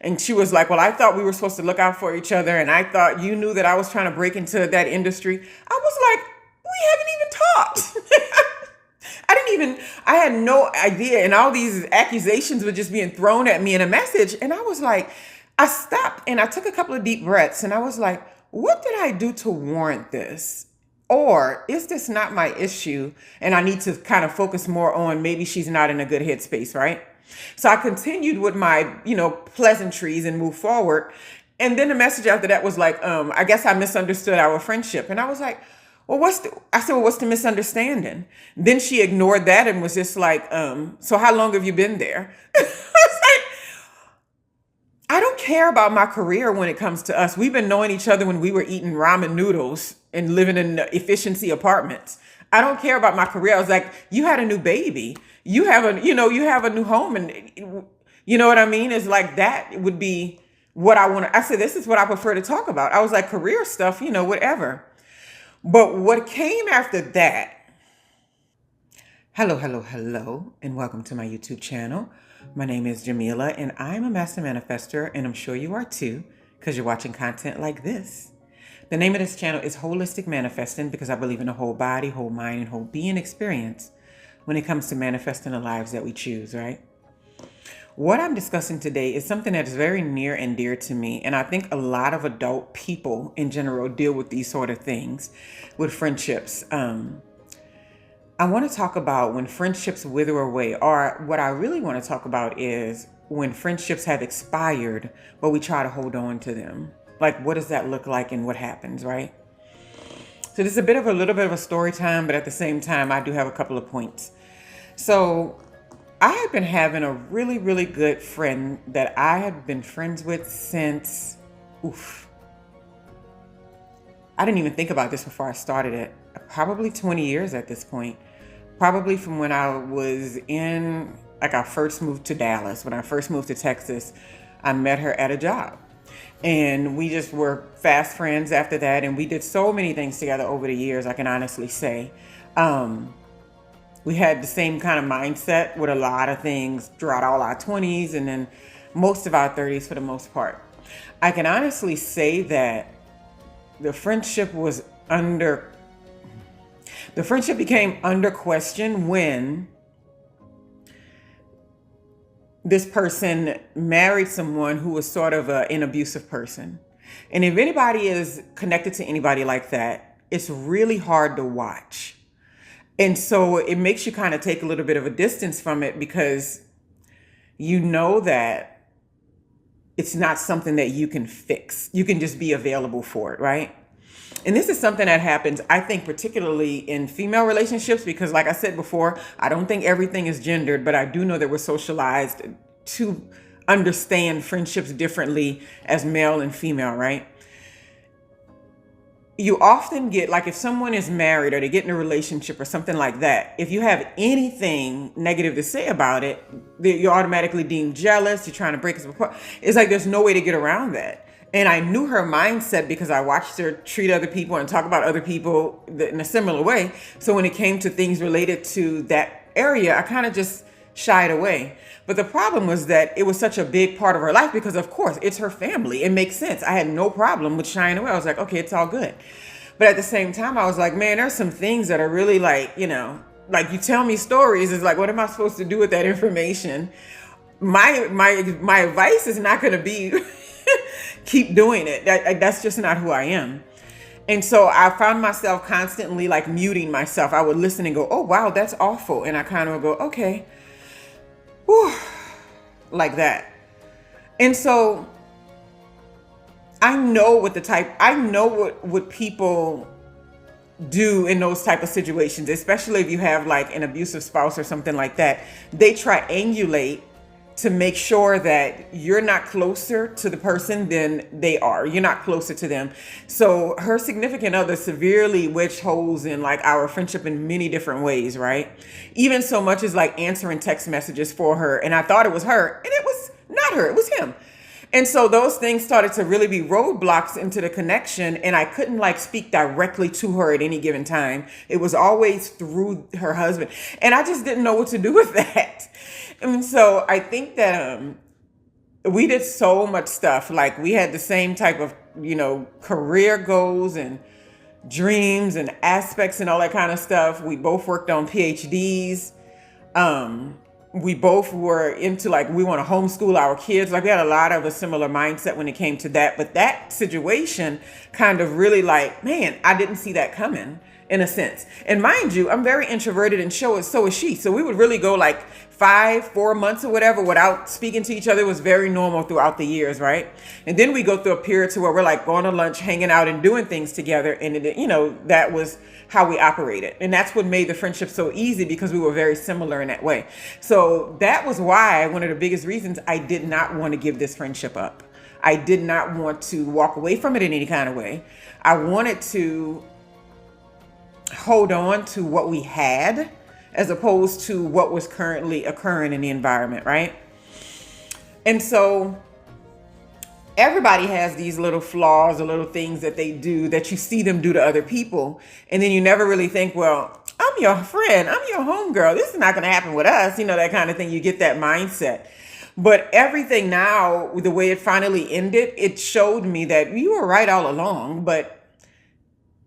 And she was like, well, I thought we were supposed to look out for each other. And I thought you knew that I was trying to break into that industry. I was like, we haven't even talked. I had no idea. And all these accusations were just being thrown at me in a message. And I was like, I stopped and I took a couple of deep breaths and I was like, what did I do to warrant this? Or is this not my issue? And I need to kind of focus more on maybe she's not in a good headspace, right? So I continued with my, pleasantries and moved forward. And then the message after that was like, I guess I misunderstood our friendship. And I was like, well, I said, well, what's the misunderstanding? Then she ignored that and was just like, so how long have you been there? I was like, I don't care about my career when it comes to us. We've been knowing each other when we were eating ramen noodles and living in efficiency apartments. I don't care about my career. I was like, you had a new baby. You have a new home. And you know what I mean? It's like that would be what I want to, I said, this is what I prefer to talk about. I was like, career stuff, whatever. But what came after that, hello, and welcome to my YouTube channel. My name is Jameelah, and I'm a master manifester, and I'm sure you are too, because you're watching content like this. The name of this channel is Holistic Manifesting because I believe in a whole body, whole mind, and whole being experience when it comes to manifesting the lives that we choose, right? What I'm discussing today is something that is very near and dear to me, and I think a lot of adult people in general deal with these sort of things with friendships. I want to talk about when friendships wither away, or what I really want to talk about is when friendships have expired, but we try to hold on to them. Like, what does that look like and what happens, right? So this is a little bit of a story time, but at the same time, I do have a couple of points. So I had been having a really, really good friend that I had been friends with since, I didn't even think about this before I started it. Probably 20 years at this point. Probably from when I was I first moved to Dallas. When I first moved to Texas, I met her at a job. And we just were fast friends after that. And we did so many things together over the years, I can honestly say. We had the same kind of mindset with a lot of things throughout all our 20s and then most of our 30s for the most part. I can honestly say that the friendship became under question when this person married someone who was sort of an abusive person. And if anybody is connected to anybody like that, it's really hard to watch. And so it makes you kind of take a little bit of a distance from it because you know that it's not something that you can fix. You can just be available for it, right? And this is something that happens, I think, particularly in female relationships, because like I said before, I don't think everything is gendered, but I do know that we're socialized to understand friendships differently as male and female, right? You often get, like if someone is married or they get in a relationship or something like that, if you have anything negative to say about it, you're automatically deemed jealous, you're trying to break us apart. It's like there's no way to get around that. And I knew her mindset because I watched her treat other people and talk about other people in a similar way. So when it came to things related to that area, I kind of just shied away. But the problem was that it was such a big part of her life because, of course, it's her family. It makes sense. I had no problem with shying away. I was like, okay, it's all good. But at the same time, I was like, man, there's some things that are really like you tell me stories. It's like, what am I supposed to do with that information? My advice is not going to be keep doing it. That's just not who I am. And so I found myself constantly like muting myself. I would listen and go, oh, wow, that's awful. And I kind of go, okay, whew, like that. And so I know what people do in those type of situations, especially if you have like an abusive spouse or something like that. They triangulate to make sure that you're not closer to the person than they are. You're not closer to them. So her significant other severely wedged holes in like our friendship in many different ways, right? Even so much as like answering text messages for her. And I thought it was her, and it was not her, it was him. And so those things started to really be roadblocks into the connection, and I couldn't like speak directly to her at any given time. It was always through her husband. And I just didn't know what to do with that. And so I think that we did so much stuff. Like we had the same type of, career goals and dreams and aspects and all that kind of stuff. We both worked on PhDs. We both were into like, we want to homeschool our kids. Like we had a lot of a similar mindset when it came to that. But that situation kind of really like, man, I didn't see that coming in a sense. And mind you, I'm very introverted and so is she. So we would really go like 4 months or whatever without speaking to each other. It was very normal throughout the years, right? And then we go through a period to where we're like going to lunch, hanging out and doing things together. And that was how we operated. And that's what made the friendship so easy, because we were very similar in that way. So that was why one of the biggest reasons I did not want to give this friendship up. I did not want to walk away from it in any kind of way. I wanted to hold on to what we had as opposed to what was currently occurring in the environment, right? And so everybody has these little flaws or little things that they do that you see them do to other people. And then you never really think, well, I'm your friend, I'm your homegirl, this is not going to happen with us, that kind of thing. You get that mindset. But everything now, the way it finally ended, it showed me that you were right all along, but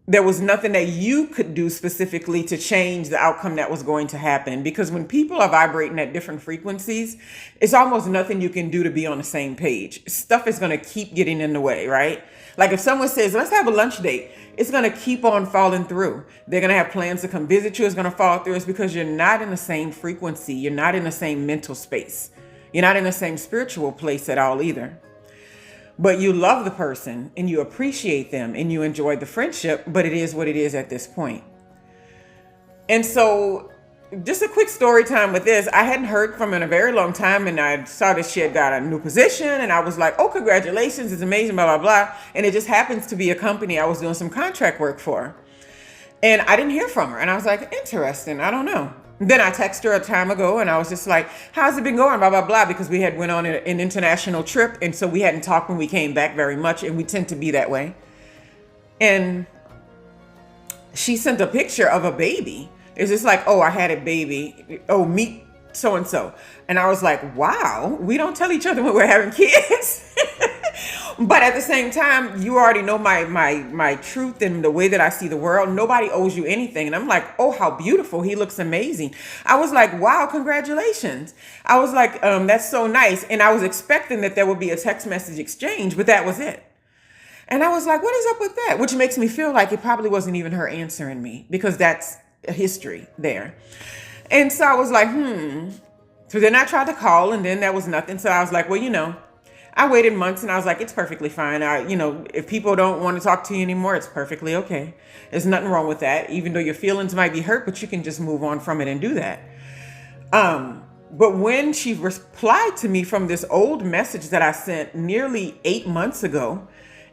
there was nothing that you could do specifically to change the outcome that was going to happen. Because when people are vibrating at different frequencies, it's almost nothing you can do to be on the same page. Stuff is going to keep getting in the way, right? Like if someone says, let's have a lunch date, it's going to keep on falling through. They're going to have plans to come visit you. It's going to fall through. It's because you're not in the same frequency. You're not in the same mental space. You're not in the same spiritual place at all either. But you love the person and you appreciate them and you enjoy the friendship, but it is what it is at this point. And so just a quick story time with this. I hadn't heard from her in a very long time, and I saw that she had got a new position, and I was like, oh, congratulations, it's amazing, blah, blah, blah. And it just happens to be a company I was doing some contract work for. And I didn't hear from her. And I was like, interesting, I don't know. Then I texted her a time ago and I was just like, how's it been going? Blah, blah, blah. Because we had went on an international trip. And so we hadn't talked when we came back very much. And we tend to be that way. And she sent a picture of a baby. It's just like, oh, I had a baby. Oh, meet so-and-so. And I was like, wow, we don't tell each other when we're having kids. But at the same time, you already know my truth and the way that I see the world. Nobody owes you anything. And I'm like, oh, how beautiful. He looks amazing. I was like, wow, congratulations. I was like, that's so nice. And I was expecting that there would be a text message exchange, but that was it. And I was like, what is up with that? Which makes me feel like it probably wasn't even her answering me, because that's a history there. And so I was like, So then I tried to call, and then there was nothing. So I was like, well, I waited months, and I was like, it's perfectly fine. If people don't want to talk to you anymore, it's perfectly okay. There's nothing wrong with that, even though your feelings might be hurt, but you can just move on from it and do that. But when she replied to me from this old message that I sent nearly 8 months ago,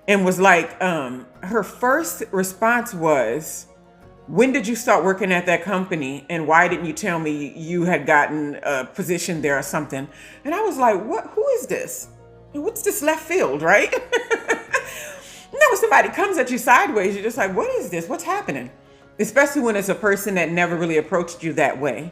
and was like, her first response was, when did you start working at that company? And why didn't you tell me you had gotten a position there or something? And I was like, what? Who is this? What's this left field, right? When somebody comes at you sideways, you're just like, what is this? What's happening? Especially when it's a person that never really approached you that way.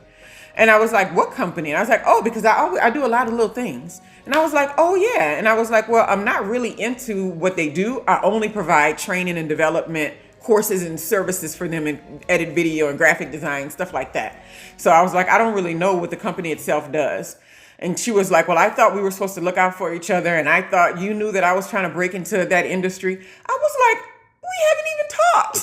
And I was like, what company? And I was like, oh, because I do a lot of little things. And I was like, oh, yeah. And I was like, well, I'm not really into what they do. I only provide training and development courses and services for them, and edit video and graphic design, stuff like that. So I was like, I don't really know what the company itself does. And she was like, well, I thought we were supposed to look out for each other. And I thought you knew that I was trying to break into that industry. I was like, we haven't even talked.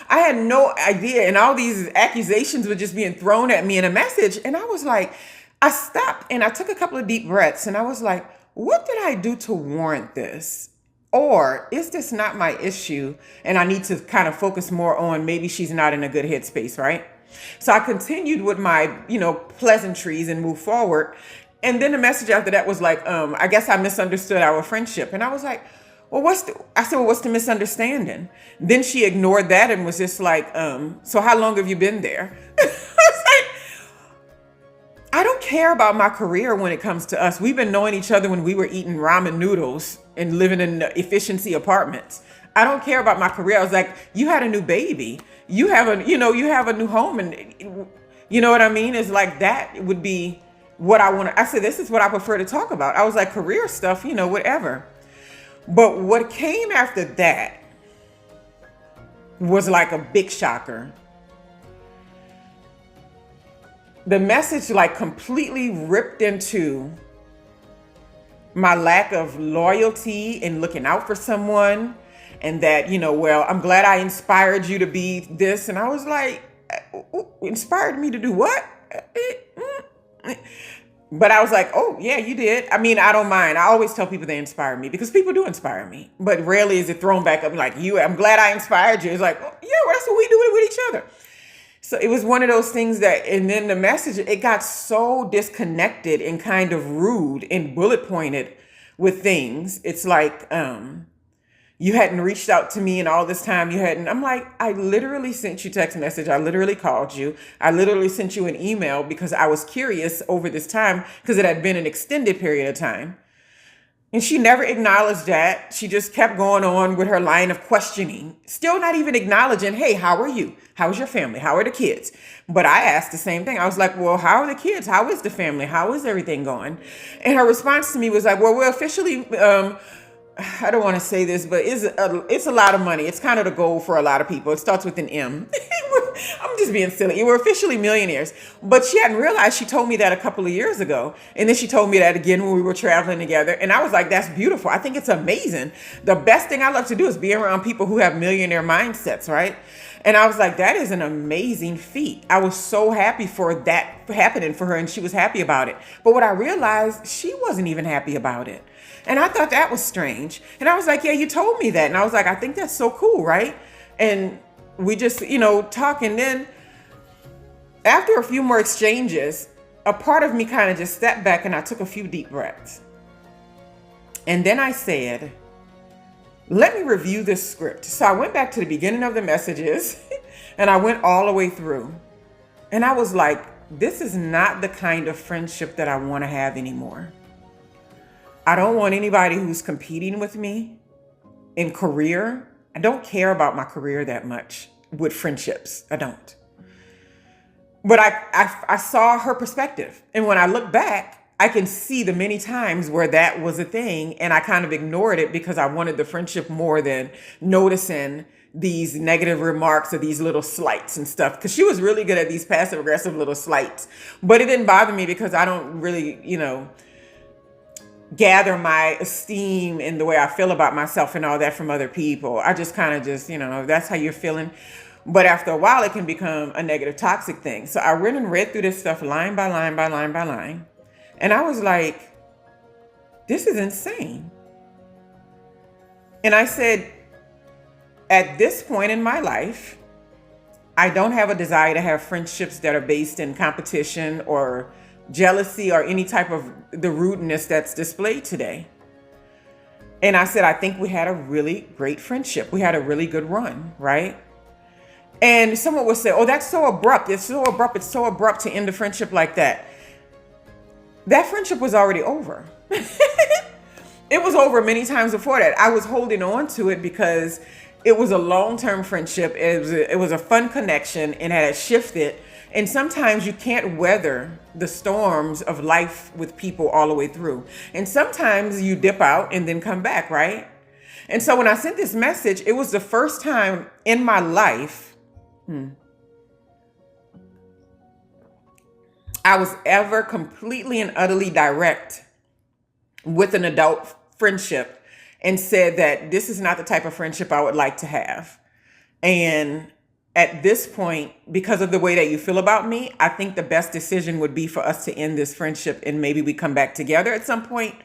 I had no idea. And all these accusations were just being thrown at me in a message. And I was like, I stopped and I took a couple of deep breaths. And I was like, what did I do to warrant this? Or is this not my issue? And I need to kind of focus more on maybe she's not in a good headspace, right? So I continued with my, pleasantries and moved forward. And then the message after that was like, I guess I misunderstood our friendship. And I was like, well, what's the misunderstanding? Then she ignored that and was just like, so how long have you been there? I was like, I don't care about my career when it comes to us. We've been knowing each other when we were eating ramen noodles and living in efficiency apartments. I don't care about my career. I was like, you had a new baby. You have a new home, and you know what I mean? It's like that would be what I want to, I said, this is what I prefer to talk about. I was like, career stuff, whatever. But what came after that was like a big shocker. The message like completely ripped into my lack of loyalty and looking out for someone, and that, well, I'm glad I inspired you to be this. And I was like, inspired me to do what? But I was like, oh yeah, you did. I mean, I don't mind. I always tell people they inspire me, because people do inspire me, but rarely is it thrown back up like, I'm glad I inspired you. It's like, oh, yeah, well, that's what we do with each other. So it was one of those things that, and then the message, it got so disconnected and kind of rude and bullet pointed with things. It's like, you hadn't reached out to me in all this time. I'm like, I literally sent you text message. I literally called you. I literally sent you an email because I was curious over this time, because it had been an extended period of time. And she never acknowledged that. She just kept going on with her line of questioning, still not even acknowledging, hey, how are you? How's your family? How are the kids? But I asked the same thing. I was like, well, how are the kids? How is the family? How is everything going? And her response to me was like, well, we're officially, I don't want to say this, but it's a lot of money. It's kind of the goal for a lot of people. It starts with an M. I'm just being silly. We're officially millionaires. But she hadn't realized she told me that a couple of years ago. And then she told me that again when we were traveling together. And I was like, that's beautiful. I think it's amazing. The best thing I love to do is be around people who have millionaire mindsets, right? And I was like, that is an amazing feat. I was so happy for that happening for her, and she was happy about it. But what I realized, she wasn't even happy about it. And I thought that was strange. And I was like, yeah, you told me that. And I was like, I think that's so cool, right? And we just, talk. And then after a few more exchanges, a part of me kind of just stepped back and I took a few deep breaths. And then I said, let me review this script. So I went back to the beginning of the messages and I went all the way through. And I was like, this is not the kind of friendship that I want to have anymore. I don't want anybody who's competing with me in career. I don't care about my career that much with friendships. I don't. But I saw her perspective. And when I look back, I can see the many times where that was a thing, and I kind of ignored it because I wanted the friendship more than noticing these negative remarks or these little slights and stuff. Because she was really good at these passive aggressive little slights. But it didn't bother me because I don't really, gather my esteem in the way I feel about myself and all that from other people. I just kind of just, if that's how you're feeling. But after a while, it can become a negative, toxic thing. So I went and read through this stuff line by line by line by line. And I was like, this is insane. And I said, at this point in my life, I don't have a desire to have friendships that are based in competition or jealousy or any type of the rudeness that's displayed today. And I said, I think we had a really great friendship. We had a really good run, right? And someone would say, oh, that's so abrupt. It's so abrupt. It's so abrupt to end a friendship like that. That friendship was already over. It was over many times before that. I was holding on to it because it was a long-term friendship. It was a fun connection, and had shifted. And sometimes you can't weather the storms of life with people all the way through. And sometimes you dip out and then come back, right? And so when I sent this message, it was the first time in my life I was ever completely and utterly direct with an adult friendship and said that this is not the type of friendship I would like to have. And at this point, because of the way that you feel about me, I think the best decision would be for us to end this friendship, and maybe we come back together at some point,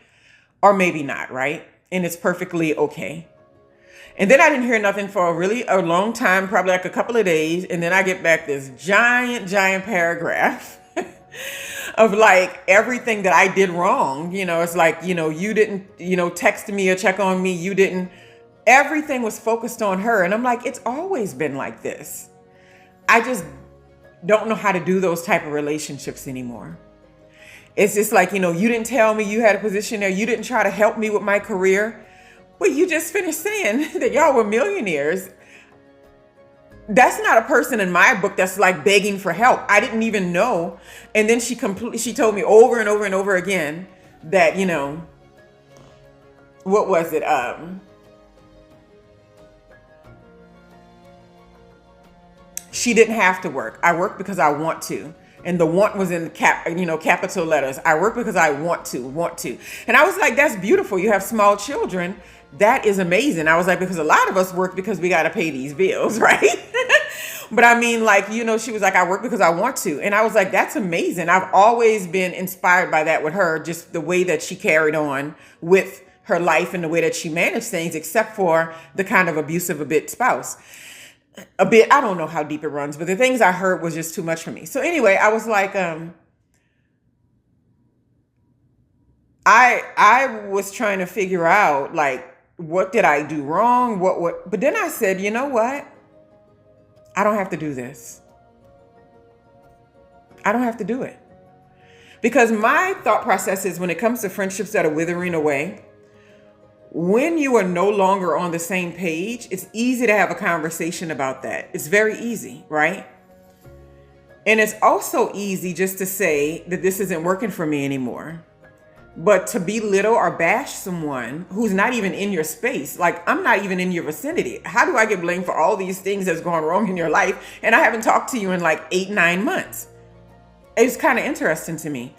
or maybe not, right? And it's perfectly okay. And then I didn't hear nothing for a long time, probably like a couple of days. And then I get back this giant paragraph of like everything that I did wrong. It's like, you didn't, text me or check on me. You didn't. Everything was focused on her. And I'm like, it's always been like this. I just don't know how to do those type of relationships anymore. It's just like, you didn't tell me you had a position there. You didn't try to help me with my career. Well, you just finished saying that y'all were millionaires. That's not a person in my book that's like begging for help. I didn't even know. And then she told me over and over and over again that, what was it? She didn't have to work. I work because I want to. And the want was in capital letters. I work because I want to. And I was like, that's beautiful. You have small children. That is amazing. I was like, because a lot of us work because we got to pay these bills, right? But I mean, like, she was like, I work because I want to. And I was like, that's amazing. I've always been inspired by that with her, just the way that she carried on with her life and the way that she managed things, except for the kind of abusive a bit spouse. A bit, I don't know how deep it runs, but the things I heard was just too much for me. So anyway, I was like, I was trying to figure out, like, what did I do wrong? But then I said, you know what? I don't have to do this. I don't have to do it. Because my thought process is, when it comes to friendships that are withering away, when you are no longer on the same page, it's easy to have a conversation about that. It's very easy, right? And it's also easy just to say that this isn't working for me anymore. But to belittle or bash someone who's not even in your space, like, I'm not even in your vicinity. How do I get blamed for all these things that's going wrong in your life? And I haven't talked to you in like 8-9 months. It's kind of interesting to me.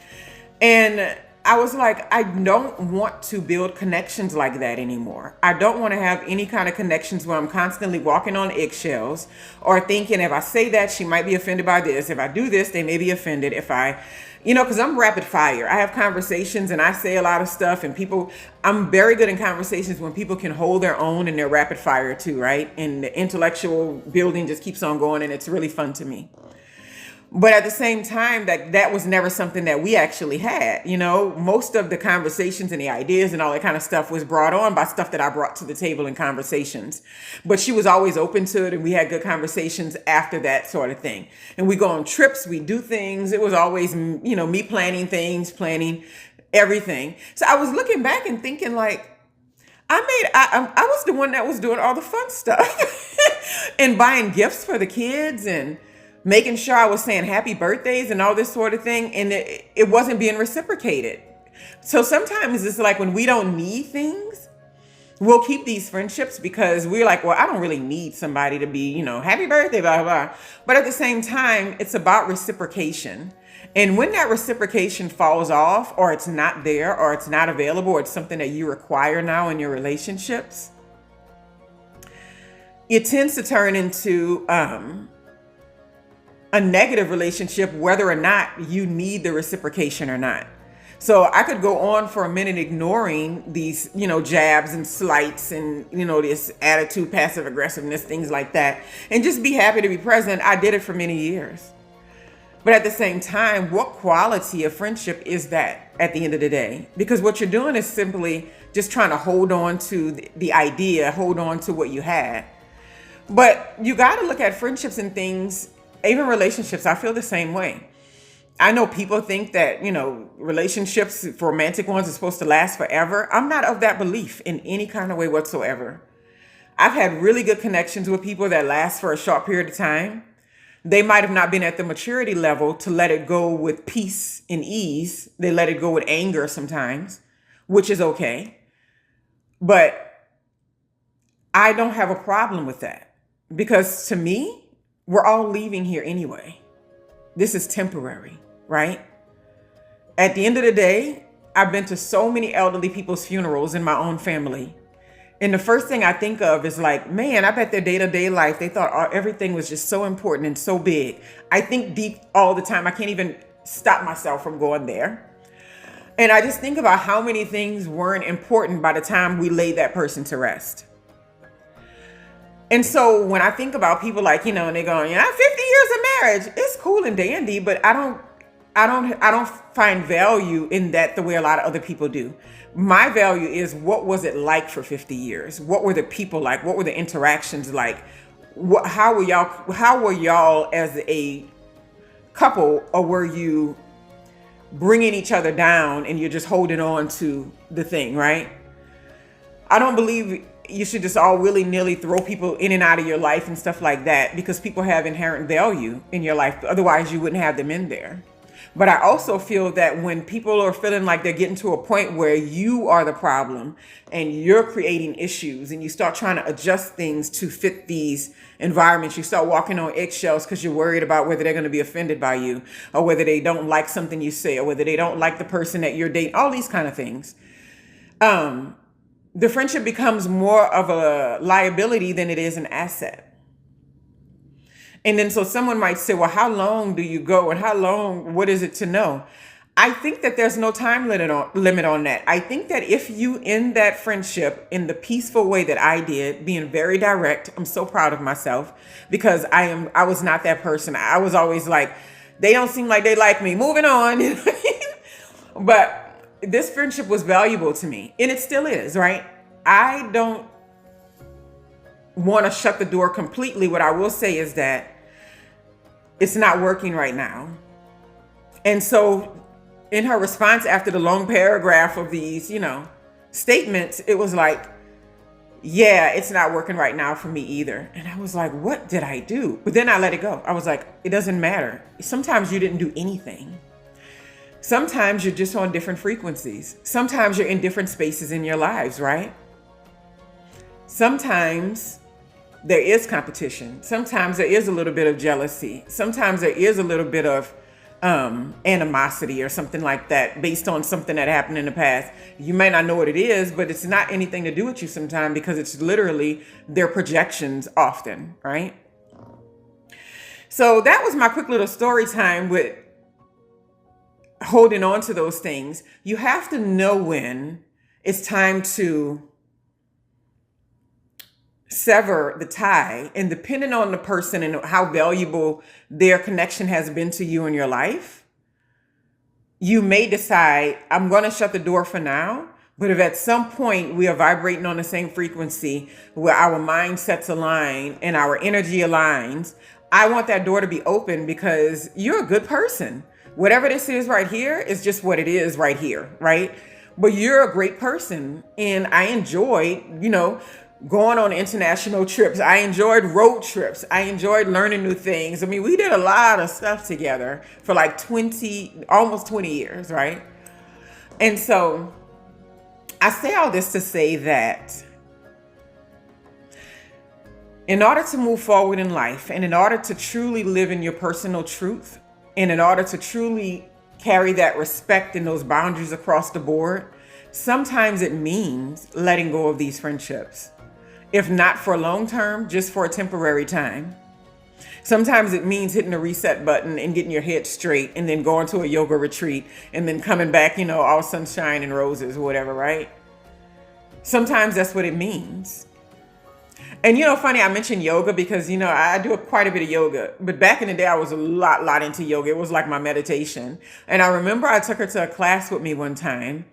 And I was like, I don't want to build connections like that anymore. I don't want to have any kind of connections where I'm constantly walking on eggshells or thinking, if I say that, she might be offended by this. If I do this, they may be offended. If I, because I'm rapid fire. I have conversations and I say a lot of stuff, and I'm very good in conversations when people can hold their own and they're rapid fire too, right? And the intellectual building just keeps on going, and it's really fun to me. But at the same time, that was never something that we actually had. Most of the conversations and the ideas and all that kind of stuff was brought on by stuff that I brought to the table in conversations. But she was always open to it, and we had good conversations after that sort of thing. And we go on trips, we do things. It was always, me planning things, planning everything. So I was looking back and thinking, like, I was the one that was doing all the fun stuff and buying gifts for the kids and making sure I was saying happy birthdays and all this sort of thing. And it wasn't being reciprocated. So sometimes it's like, when we don't need things, we'll keep these friendships because we're like, well, I don't really need somebody to be, happy birthday, blah, blah, blah. But at the same time, it's about reciprocation. And when that reciprocation falls off, or it's not there, or it's not available, or it's something that you require now in your relationships, it tends to turn into a negative relationship, whether or not you need the reciprocation or not. So I could go on for a minute ignoring these, jabs and slights and, this attitude, passive aggressiveness, things like that, and just be happy to be present. I did it for many years. But at the same time, what quality of friendship is that at the end of the day? Because what you're doing is simply just trying to hold on to the idea, hold on to what you had. But you got to look at friendships and things. Even relationships, I feel the same way. I know people think that, relationships, romantic ones, are supposed to last forever. I'm not of that belief in any kind of way whatsoever. I've had really good connections with people that last for a short period of time. They might have not been at the maturity level to let it go with peace and ease. They let it go with anger sometimes, which is okay. But I don't have a problem with that, because to me, we're all leaving here anyway. This is temporary, right? At the end of the day, I've been to so many elderly people's funerals in my own family. And the first thing I think of is like, man, I bet their day-to-day life, they thought everything was just so important and so big. I think deep all the time. I can't even stop myself from going there. And I just think about how many things weren't important by the time we laid that person to rest. And so when I think about people like, and they're going, 50 years of marriage, it's cool and dandy, but I don't find value in that the way a lot of other people do. My value is, what was it like for 50 years? What were the people like? What were the interactions like? How were y'all as a couple, or were you bringing each other down and you're just holding on to the thing, right? I don't believe you should just all willy-nilly throw people in and out of your life and stuff like that, because people have inherent value in your life. Otherwise, you wouldn't have them in there. But I also feel that when people are feeling like they're getting to a point where you are the problem and you're creating issues, and you start trying to adjust things to fit these environments, you start walking on eggshells because you're worried about whether they're going to be offended by you, or whether they don't like something you say, or whether they don't like the person that you're dating, all these kind of things. The friendship becomes more of a liability than it is an asset. And then so someone might say, well, how long do you go, and how long, what is it to know? I think that there's no time limit on that. I think that if you end that friendship in the peaceful way that I did, being very direct, I'm so proud of myself, because I was not that person. I was always like, they don't seem like they like me, moving on. But this friendship was valuable to me, and it still is, right? I don't want to shut the door completely. What I will say is that it's not working right now. And so in her response after the long paragraph of these, statements, it was like, yeah, it's not working right now for me either. And I was like, what did I do? But then I let it go. I was like, it doesn't matter. Sometimes you didn't do anything. Sometimes you're just on different frequencies. Sometimes you're in different spaces in your lives, right? Sometimes there is competition. Sometimes there is a little bit of jealousy. Sometimes there is a little bit of animosity or something like that based on something that happened in the past. You may not know what it is, but it's not anything to do with you sometimes, because it's literally their projections often, right? So that was my quick little story time with holding on to those things. You have to know when it's time to sever the tie, and depending on the person and how valuable their connection has been to you in your life, you may decide, I'm going to shut the door for now. But if at some point we are vibrating on the same frequency where our mindsets align and our energy aligns, I want that door to be open, because you're a good person. Whatever this is right here is just what it is right here, right? But you're a great person, and I enjoyed, going on international trips. I enjoyed road trips. I enjoyed learning new things. I mean, we did a lot of stuff together for like almost 20 years, right? And so I say all this to say that in order to move forward in life, and in order to truly live in your personal truth, and in order to truly carry that respect and those boundaries across the board, sometimes it means letting go of these friendships. If not for long term, just for a temporary time. Sometimes it means hitting the reset button and getting your head straight, and then going to a yoga retreat, and then coming back, all sunshine and roses or whatever, right? Sometimes that's what it means. And funny, I mentioned yoga because, I do quite a bit of yoga. But back in the day, I was a lot into yoga. It was like my meditation. And I remember I took her to a class with me one time.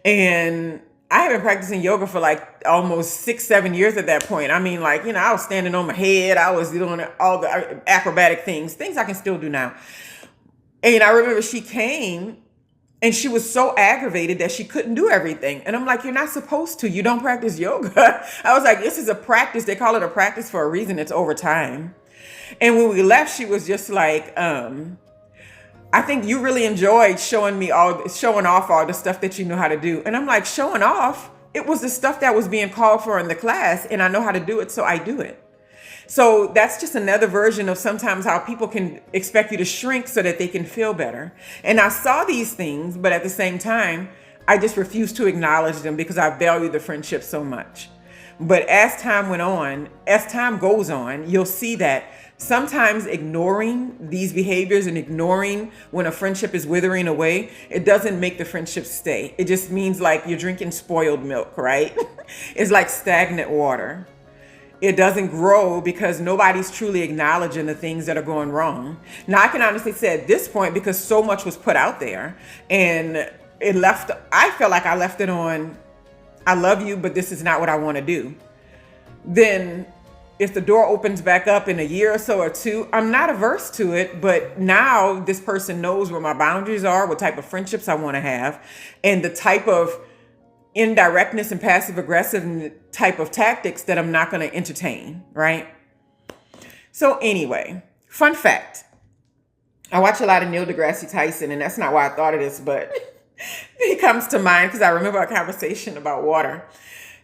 And I had been practicing yoga for like almost 6-7 years at that point. I mean, like, I was standing on my head. I was doing all the acrobatic things I can still do now. And I remember she came and she was so aggravated that she couldn't do everything. And I'm like, you're not supposed to. You don't practice yoga. I was like, this is a practice. They call it a practice for a reason. It's over time. And when we left, she was just like, I think you really enjoyed showing off all the stuff that you know how to do. And I'm like, showing off? It was the stuff that was being called for in the class, and I know how to do it, so I do it. So that's just another version of sometimes how people can expect you to shrink so that they can feel better. And I saw these things, but at the same time, I just refused to acknowledge them because I value the friendship so much. But as time goes on, you'll see that sometimes ignoring these behaviors and ignoring when a friendship is withering away, it doesn't make the friendship stay. It just means like you're drinking spoiled milk, right? It's like stagnant water. It doesn't grow because nobody's truly acknowledging the things that are going wrong. Now, I can honestly say at this point, because so much was put out there, and I felt like I left it on, I love you, but this is not what I want to do. Then if the door opens back up in a year or so or two, I'm not averse to it, but now this person knows where my boundaries are, what type of friendships I want to have, and the type of indirectness and passive aggressive type of tactics that I'm not going to entertain, right? So anyway, fun fact. I watch a lot of Neil deGrasse Tyson, and that's not why I thought of this, but he comes to mind because I remember a conversation about water.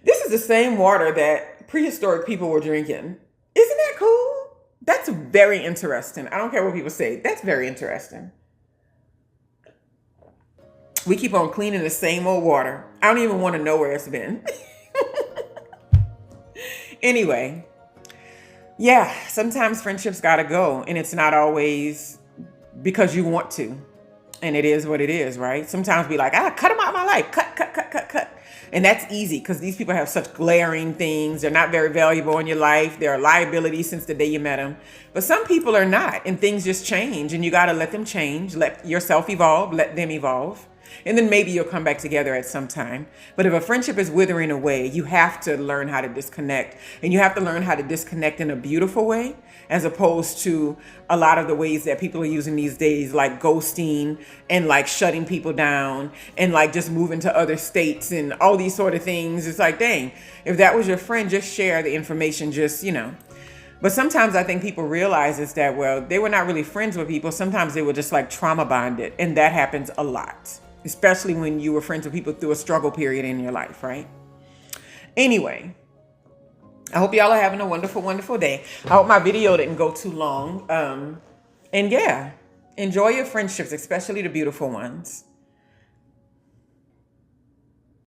This is the same water that prehistoric people were drinking. Isn't that cool? That's very interesting. I don't care what people say. That's very interesting. We keep on cleaning the same old water. I don't even want to know where it's been. Anyway, yeah, sometimes friendships gotta go, and it's not always because you want to. And it is what it is, right? Sometimes we like, cut them out of my life. Cut. And that's easy because these people have such glaring things. They're not very valuable in your life. They're a liability since the day you met them. But some people are not, and things just change, and you got to let them change. Let yourself evolve. Let them evolve. And then maybe you'll come back together at some time. But if a friendship is withering away, you have to learn how to disconnect. And you have to learn how to disconnect in a beautiful way, as opposed to a lot of the ways that people are using these days, like ghosting and like shutting people down and like just moving to other states and all these sort of things. It's like, dang, if that was your friend, just share the information, just, But sometimes I think people realize is that, well, they were not really friends with people. Sometimes they were just like trauma bonded. And that happens a lot, especially when you were friends with people through a struggle period in your life, right? Anyway, I hope y'all are having a wonderful, wonderful day. I hope my video didn't go too long. And yeah, enjoy your friendships, especially the beautiful ones.